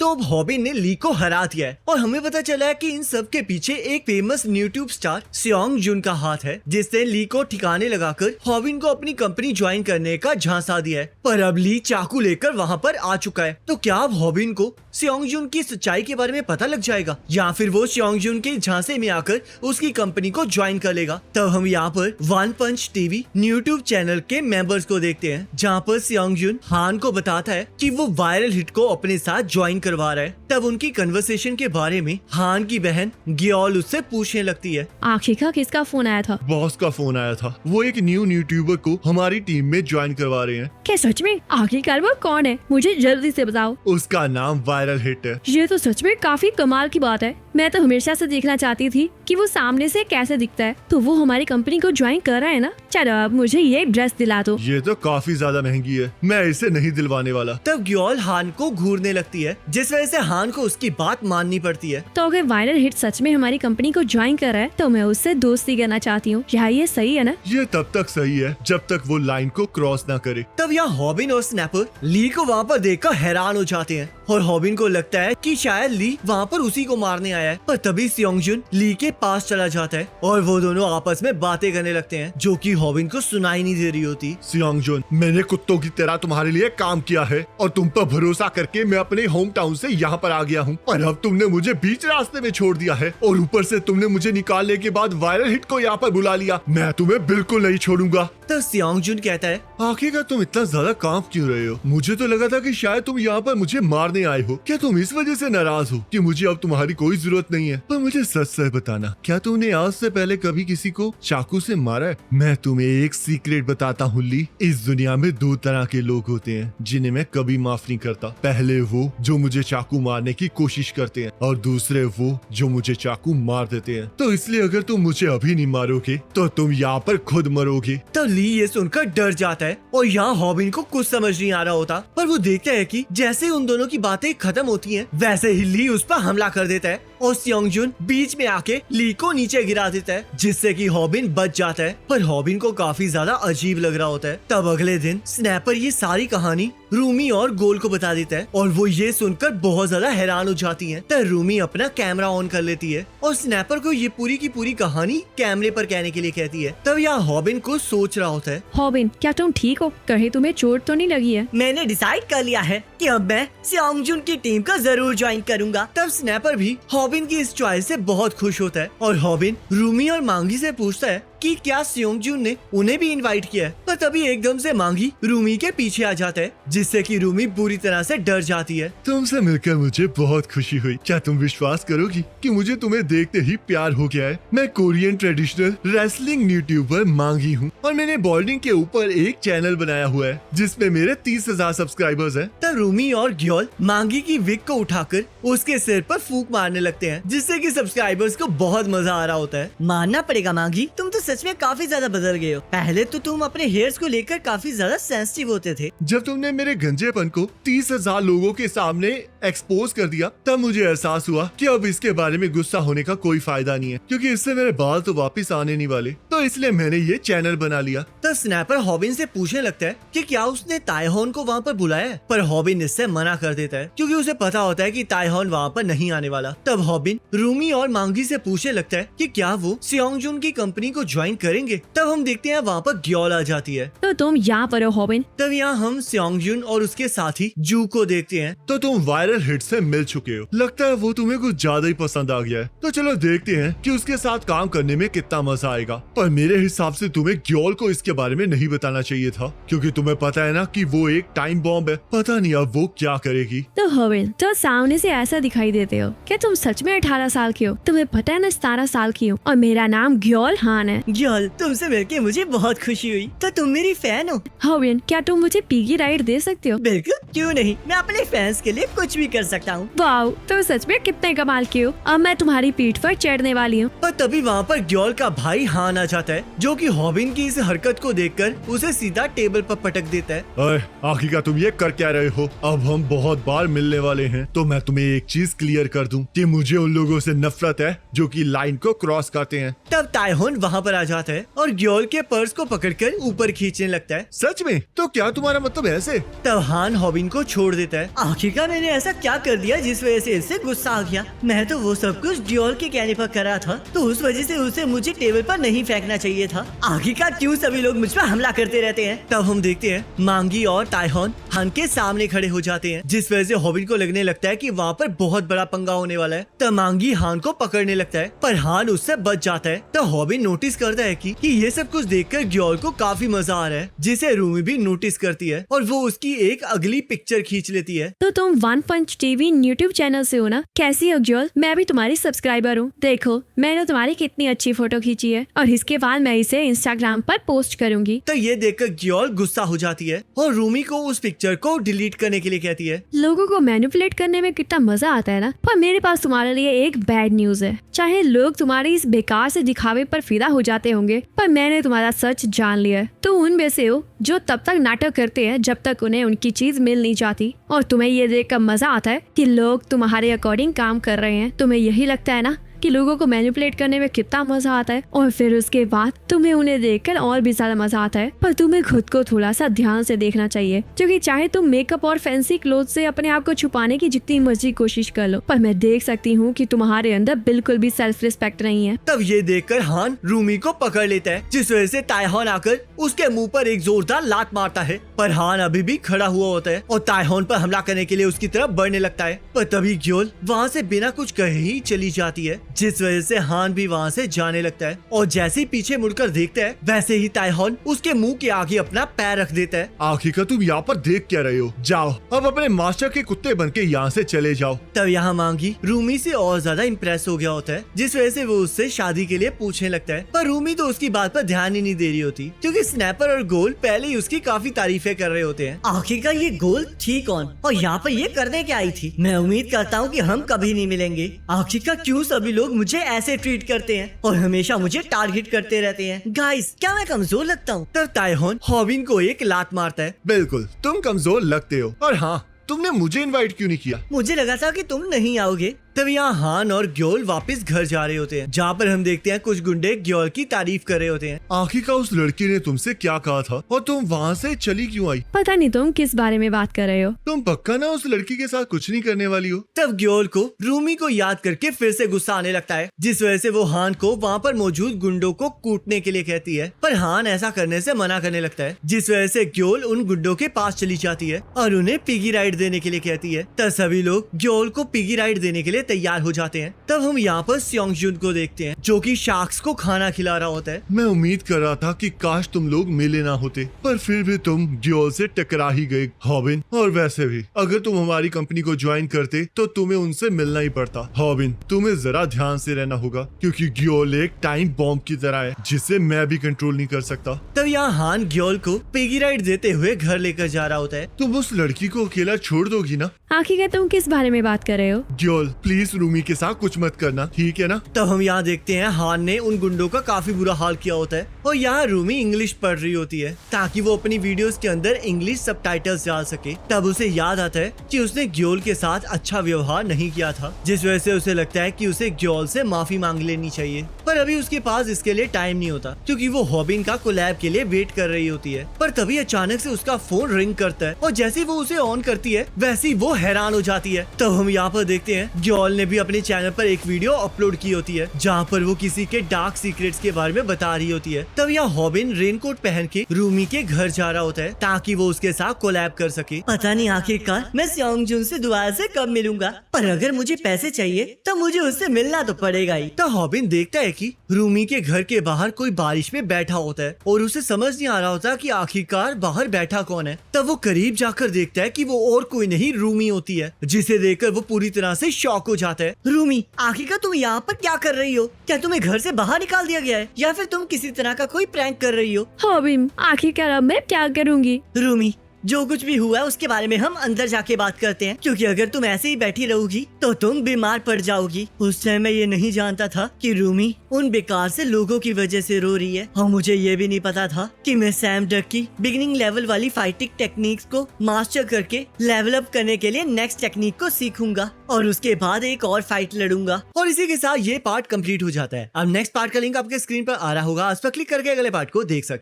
तो अब हॉबिन ने ली को हरा दिया है और हमें पता चला है कि इन सब के पीछे एक फेमस यूट्यूब स्टार सियोंग जुन का हाथ है, जिसने ली को ठिकाने लगाकर हॉबिन को अपनी कंपनी ज्वाइन करने का झांसा दिया है। पर अब ली चाकू लेकर वहाँ पर आ चुका है। तो क्या अब हॉबिन को सियोंग जुन की सच्चाई के बारे में पता लग जाएगा या फिर वो सियोंग जुन के झांसे में आकर उसकी कंपनी को ज्वाइन कर लेगा? तब हम यहाँ पर वन पंच टीवी यूट्यूब चैनल के मेंबर्स को देखते हैं, जहाँ पर सियोंग जुन हान को बताता है कि वो वायरल हिट को अपने साथ ज्वाइन करवा रहा है। तब उनकी कन्वर्सेशन के बारे में हान की बहन ग्योल उससे पूछने लगती है, आखिरकार किसका फोन आया था? बॉस का फोन आया था। वो एक न्यू यूट्यूबर को हमारी टीम में ज्वाइन करवा रहे हैं। क्या सच में? आखिरकार वो कौन है? मुझे जल्दी से बताओ। उसका नाम वायरल हिट है। ये तो सच में काफी कमाल की बात है। मैं तो हमेशा से देखना चाहती थी कि वो सामने से कैसे दिखता है। तो वो हमारी कंपनी को ज्वाइन कर रहा है ना? चलो अब मुझे ये ड्रेस दिला दो। ये तो काफी ज्यादा महंगी है, मैं इसे नहीं दिलवाने वाला। तब ग्योल हान को घूरने लगती है, जिस वजह से हान को उसकी बात माननी पड़ती है। तो अगर वायरल हिट सच में हमारी कंपनी को ज्वाइन कर रहा है तो मैं उससे दोस्ती करना चाहती हूँ। ये सही है ना? ये तब तक सही है जब तक वो लाइन को क्रॉस ना करे। तब यहाँ हॉबिन और स्नैपर ली को वहाँ पर देखकर हैरान हो जाते हैं और हॉबिन को लगता है कि शायद ली वहाँ पर उसी को मारने आया है। पर तभी सियोंग जुन ली के पास चला जाता है और वो दोनों आपस में बातें करने लगते हैं, जो कि हॉबिन को सुनाई नहीं दे रही होती। सियोंग जुन, मैंने कुत्तों की तरह तुम्हारे लिए काम किया है और तुम पर भरोसा करके मैं अपने होम टाउन से यहाँ पर आ गया हूँ, पर अब तुमने मुझे बीच रास्ते में छोड़ दिया है और ऊपर से तुमने मुझे निकालने के बाद वायरल हिट को यहाँ पर बुला लिया। मैं तुम्हें बिल्कुल नहीं छोड़ूंगा। तो सियोंग जुन कहता है, आखिरकार तुम इतना ज्यादा काम क्यों रहे हो? मुझे तो लगा था कि शायद तुम यहाँ पर मुझे मारने आए हो। क्या तुम इस वजह से नाराज हो कि मुझे अब तुम्हारी कोई जरूरत नहीं है? पर मुझे सच सच बताना, क्या तुमने आज से पहले कभी किसी को चाकू से मारा है? मैं तुम्हें एक सीक्रेट बताता हूँ ली, इस दुनिया में दो तरह के लोग होते हैं जिन्हें मैं कभी माफ नहीं करता। पहले वो जो मुझे चाकू मारने की कोशिश करते हैं और दूसरे वो जो मुझे चाकू मार देते हैं। तो इसलिए अगर तुम मुझे अभी नहीं मारोगे तो तुम यहाँ पर खुद मरोगे। तो ली ये सुनकर डर जाता है और यहाँ हॉबिन को कुछ समझ नहीं आ रहा होता। पर वो देखता है कि जैसे उन दोनों की बातें खत्म होती हैं, वैसे ही ली उस पर हमला कर देता है और सियोंग जुन बीच में आके ली को नीचे गिरा देता है, जिससे कि हॉबिन बच जाता है। पर हॉबिन को काफी ज्यादा अजीब लग रहा होता है। तब अगले दिन स्नैपर ये सारी कहानी रूमी और गोल को बता देता है और वो ये सुनकर बहुत ज्यादा हैरान हो जाती हैं। तब रूमी अपना कैमरा ऑन कर लेती है और स्नैपर को ये पूरी की पूरी कहानी कैमरे पर कहने के लिए कहती है। तब यहाँ हॉबिन को सोच रहा होता है, हॉबिन क्या तुम ठीक हो? कहीं तुम्हें चोट तो नहीं लगी है? मैंने डिसाइड कर लिया है कि अब मैं सियोंग जुन की टीम को जरूर ज्वाइन करूंगा। तब स्नैपर भी हॉबिन की इस चॉइस से बहुत खुश होता है और हॉबिन रूमी और मांगी से पूछता है कि क्या सियोंग जुन ने उन्हें भी इनवाइट किया है। पर तभी एकदम से मांगी रूमी के पीछे आ जाता है, जिससे कि रूमी बुरी तरह से डर जाती है। तुमसे मिलकर मुझे बहुत खुशी हुई। क्या तुम विश्वास करोगी कि मुझे तुम्हें देखते ही प्यार हो गया है? मैं कोरियन ट्रेडिशनल रेसलिंग यूट्यूबर मांगी हूँ और मैंने बॉल्डिंग के ऊपर एक चैनल बनाया हुआ है जिसमें मेरे 30,000 सब्सक्राइबर्स हैं। तब रूमी और ग्योल मांगी की विग को उठाकर उसके सिर पर फूंक मारने लगते हैं, जिससे कि सब्सक्राइबर्स को बहुत मजा आ रहा होता है। मानना पड़ेगा मांगी, तुम तो सच में काफी ज्यादा बदल गए हो। पहले तो तुम अपने हेयर्स को लेकर काफी ज्यादा सेंसिटिव होते थे। जब तुमने मेरे गंजेपन को 30,000 लोगों के सामने एक्सपोज कर दिया, तब मुझे एहसास हुआ कि अब इसके बारे में गुस्सा होने का कोई फायदा नहीं है, क्योंकि इससे मेरे बाल तो वापस आने नहीं वाले। तो इसलिए मैंने ये चैनल बना लिया। तब स्नैपर हॉबिन से पूछने लगता है कि क्या उसने ताइहोन को वहाँ पर बुलाया है। पर हॉबिन इससे मना कर देता है, क्योंकि उसे पता होता है कि ताइहोन वहाँ पर नहीं आने वाला। तब हॉबिन रूमी और मांगी से पूछने लगता है कि क्या वो सियोंग जुन की कंपनी को ज्वाइन करेंगे। तब हम देखते हैं वहाँ पर ग्योल आ जाती है। तो तुम यहाँ पर हो हॉबिन? तब यहाँ हम सियोंग जुन और उसके साथी जू को देखते हैं। तो तुम वायरल हिट से मिल चुके हो, लगता है वो तुम्हें कुछ ज्यादा ही पसंद आ गया है। तो चलो देखते हैं कि उसके साथ काम करने में कितना मजा आएगा। पर मेरे हिसाब से तुम्हें ग्योल को इसके बारे में नहीं बताना चाहिए था, क्योंकि तुम्हें पता है ना कि वो एक टाइम बॉम्ब है। पता नहीं अब वो क्या करेगी। तो हॉबिन, तो सामने से ऐसा दिखाई देते हो, क्या तुम सच में 18 साल के हो? तुम्हें पता है मैं 17 साल की हूँ और मेरा नाम ग्योल हान है। ग्योल, तुमसे मिलके मुझे बहुत खुशी हुई। तो तुम मेरी फैन हो? हॉबिन, क्या तुम मुझे पिगी राइड दे सकते हो? बिल्कुल, क्यों नहीं। मैं अपने फैंस के लिए कुछ भी कर सकता हूँ। वाओ, तुम सच में कितने कमाल के हो। अब मैं तुम्हारी पीठ पर चढ़ने वाली हूँ। पर तभी वहाँ पर ग्योल का भाई हान आ जाता है, जो कि हॉबिन की इस हरकत को देखकर उसे सीधा टेबल पर पटक देता है। अरे आखिरकार तुम ये कर क्या रहे हो? अब हम बहुत बार मिलने वाले हैं, तो मैं तुम्हें एक चीज क्लियर कर दूं कि मुझे उन लोगों से नफरत है जो कि लाइन को क्रॉस करते हैं। तब ताइहोन वहाँ पर आ जाता है और ग्योल के पर्स को पकड़कर ऊपर खींचने लगता है। सच में? तो क्या तुम्हारा मतलब ऐसे? तब हान हॉबिन को छोड़ देता है। आखिरकार मैंने ऐसा ऐसा क्या कर दिया जिस वजह से इससे गुस्सा आ गया? मैं तो वो सब कुछ डियोल के कहने पर करा था, तो उस वजह से उसे मुझे टेबल पर नहीं फेंकना चाहिए था। आखिरकार क्यों सभी लोग मुझ पर हमला करते रहते हैं? तब हम देखते हैं मांगी और ताइहॉन हान के सामने खड़े हो जाते हैं, जिस वजह से हॉबिन को लगने लगता है कि वहाँ पर बहुत बड़ा पंगा होने वाला है। तब मांगी हान को पकड़ने लगता है, पर हान उससे बच जाता है। तब हॉबिन नोटिस करता है कि ये सब कुछ देखकर ग्योल को काफी मजा आ रहा है, जिसे रूमी भी नोटिस करती है और वो उसकी एक अगली पिक्चर खींच लेती है। तो तुम वन पंच टीवी यूट्यूब चैनल से हो ना? कैसी हो ग्योल? मैं भी तुम्हारी सब्सक्राइबर हूँ। देखो मैंने तुम्हारी कितनी अच्छी फोटो खींची है और इसके बाद मैं इसे इंस्टाग्राम पर पोस्ट करूंगी। तो ये देखकर ग्योल गुस्सा हो जाती है और रूमी को उस पिक्चर को डिलीट करने के लिए कहती है। लोगों को मैनिपुलेट करने में कितना मजा आता है ना। पर मेरे पास तुम्हारे लिए एक बैड न्यूज है। चाहे लोग तुम्हारी इस बेकार से दिखावे पर फिदा हो जाते होंगे, पर मैंने तुम्हारा सच जान लिया है। तुम उनमें से हो जो तब तक नाटक करते हैं जब तक उन्हें उनकी चीज मिल नहीं जाती, और तुम्हें ये देखकर मजा आता है कि लोग तुम्हारे अकॉर्डिंग काम कर रहे हैं। तुम्हें यही लगता है ना कि लोगों को मैनिपुलेट करने में कितना मजा आता है, और फिर उसके बाद तुम्हें उन्हें देखकर और भी ज्यादा मजा आता है। पर तुम्हें खुद को थोड़ा सा ध्यान से देखना चाहिए, क्योंकि चाहे तुम मेकअप और फैंसी क्लोथ से अपने आप को छुपाने की जितनी मर्जी कोशिश कर लो, पर मैं देख सकती हूँ कि तुम्हारे अंदर बिल्कुल भी सेल्फ रिस्पेक्ट नहीं है। तब ये देखकर हान रूमी को पकड़ लेता है, जिस वजह से ताइहॉन आकर उसके मुंह पर एक जोरदार लात मारता है। पर हान अभी भी खड़ा हुआ होता है और ताइहॉन पर हमला करने के लिए उसकी तरफ बढ़ने लगता है। पर तभी ग्योल वहाँ से बिना कुछ कहे ही चली जाती है, जिस वजह से हान भी वहाँ से जाने लगता है। और जैसे ही पीछे मुड़कर देखता है, वैसे ही ताइहॉन उसके मुंह के आगे अपना पैर रख देता है। आखिरकार तुम यहाँ पर देख क्या रहे हो? जाओ अब अपने मास्टर के कुत्ते बन के यहाँ से चले जाओ। तब यहाँ मांगी रूमी से और ज्यादा इम्प्रेस हो गया होता है, जिस वजह से वो उससे शादी के लिए पूछने लगता है। पर रूमी तो उसकी बात पर ध्यान ही नहीं दे रही होती, क्योंकि स्नैपर और गोल पहले ही उसकी काफी तारीफें कर रहे होते हैं। आखिरकार ये गोल थी कौन और यहाँ पर ये करने क्या आई थी? मैं उम्मीद करता हूँ कि हम कभी नहीं मिलेंगे। आखिरकार क्यों सभी लोग मुझे ऐसे ट्रीट करते हैं और हमेशा मुझे टारगेट करते रहते हैं? गाइस, क्या मैं कमजोर लगता हूँ? तब ताइहॉन हॉबिन को एक लात मारता है। बिल्कुल तुम कमजोर लगते हो, और हाँ तुमने मुझे इनवाइट क्यों नहीं किया? मुझे लगा था कि तुम नहीं आओगे। तब यहाँ हान और ग्योल वापस घर जा रहे होते हैं, जहाँ पर हम देखते हैं कुछ गुंडे ग्योल की तारीफ कर रहे होते हैं। आखिरकार उस लड़की ने तुमसे क्या कहा था और तुम वहाँ से चली क्यों आई? पता नहीं तुम किस बारे में बात कर रहे हो। तुम पक्का ना उस लड़की के साथ कुछ नहीं करने वाली हो? तब ग्योल को रूमी को याद करके फिर से गुस्सा आने लगता है, जिस वजह से वो हान को वहाँ पर मौजूद गुंडों को कूटने के लिए कहती है। पर हान ऐसा करने से मना करने लगता है, जिस वजह से ग्योल उन गुंडों के पास चली जाती है और उन्हें पिगी राइड देने के लिए कहती है। तब सभी लोग ग्योल को पिगी राइड देने के लिए तैयार हो जाते हैं। तब हम यहाँ पर सियोंग जुन को देखते हैं, जो कि शार्क्स को खाना खिला रहा होता है। मैं उम्मीद कर रहा था कि काश तुम लोग मिले ना होते, पर फिर भी तुम ग्योल से टकरा ही गए हॉबिन। और वैसे भी अगर तुम हमारी कंपनी को ज्वाइन करते तो तुम्हें उनसे मिलना ही पड़ता। हॉबिन, तुम्हें जरा ध्यान से रहना होगा, क्योंकि ग्योल एक टाइम बॉम्ब की तरह है जिसे मैं भी कंट्रोल नहीं कर सकता। तब यहाँ हान ग्योल को पिगी राइड देते हुए घर लेकर जा रहा होता है। तुम उस लड़की को अकेला छोड़ दोगी ना? आखिर तुम किस बारे में बात कर रहे हो? ग्योल प्लीज रूमी के साथ कुछ मत करना, ठीक है ना? तब हम यहाँ देखते हैं हान ने उन गुंडों का काफी बुरा हाल किया होता है, और यहाँ रूमी इंग्लिश पढ़ रही होती है ताकि वो अपनी वीडियोस के अंदर इंग्लिश सबटाइटल्स डाल सके। तब उसे याद आता है कि उसने ग्योल के साथ अच्छा व्यवहार नहीं किया था, जिस वजह से उसे लगता है कि उसे ग्योल से माफी मांग लेनी चाहिए। पर अभी उसके पास इसके लिए टाइम नहीं होता, क्योंकि वो हॉबिन का कोलैब के लिए वेट कर रही होती है। पर तभी अचानक से उसका फोन रिंग करता है, और जैसे ही वो उसे ऑन करती है वैसे ही वो हैरान हो जाती है। तब हम यहाँ पर देखते हैं ग्योल ने भी अपने चैनल पर एक वीडियो अपलोड की होती है, जहाँ पर वो किसी के डार्क सीक्रेट्स के बारे में बता रही होती है। तब यहाँ हॉबिन रेनकोट पहन के रूमी के घर जा रहा होता है ताकि वो उसके साथ कोलैब कर सके। पता नहीं आखिरकार मैं सियोंग जुन से दोबारा से कब मिलूंगा, पर अगर मुझे पैसे चाहिए तो मुझे उससे मिलना तो पड़ेगा ही। तो हॉबिन देखता है कि रूमी के घर के बाहर कोई बारिश में बैठा होता है, और उसे समझ नहीं आ रहा होता कि आखिरकार बाहर बैठा कौन है। तब वो करीब जाकर देखता है कि वो और कोई नहीं रूमी होती है, जिसे देखकर वो पूरी तरह से शॉक हो जाता है। रूमी, आखिरकार तुम यहाँ पर क्या कर रही हो? क्या तुम्हें घर से बाहर निकाल दिया गया है, या फिर तुम किसी तरह का कोई प्रैंक कर रही हो? हॉबिन, आखिरकार अब मैं क्या करूँगी? रूमी, जो कुछ भी हुआ है उसके बारे में हम अंदर जाके बात करते हैं, क्योंकि अगर तुम ऐसे ही बैठी रहोगी तो तुम बीमार पड़ जाओगी। उस टाइम मैं ये नहीं जानता था कि रूमी उन बेकार से लोगों की वजह से रो रही है, और मुझे ये भी नहीं पता था कि मैं सैम डक की बिगिनिंग लेवल वाली फाइटिंग टेक्निक्स को मास्टर करके लेवल अप करने के लिए नेक्स्ट टेक्निक को सीखूंगा, और उसके बाद एक और फाइट लड़ूंगा। और इसी के साथ ये पार्ट कंप्लीट हो जाता है। अब नेक्स्ट पार्ट का लिंक आपके स्क्रीन पर आ रहा होगा, उस पर क्लिक करके अगले पार्ट को देख सकते हैं।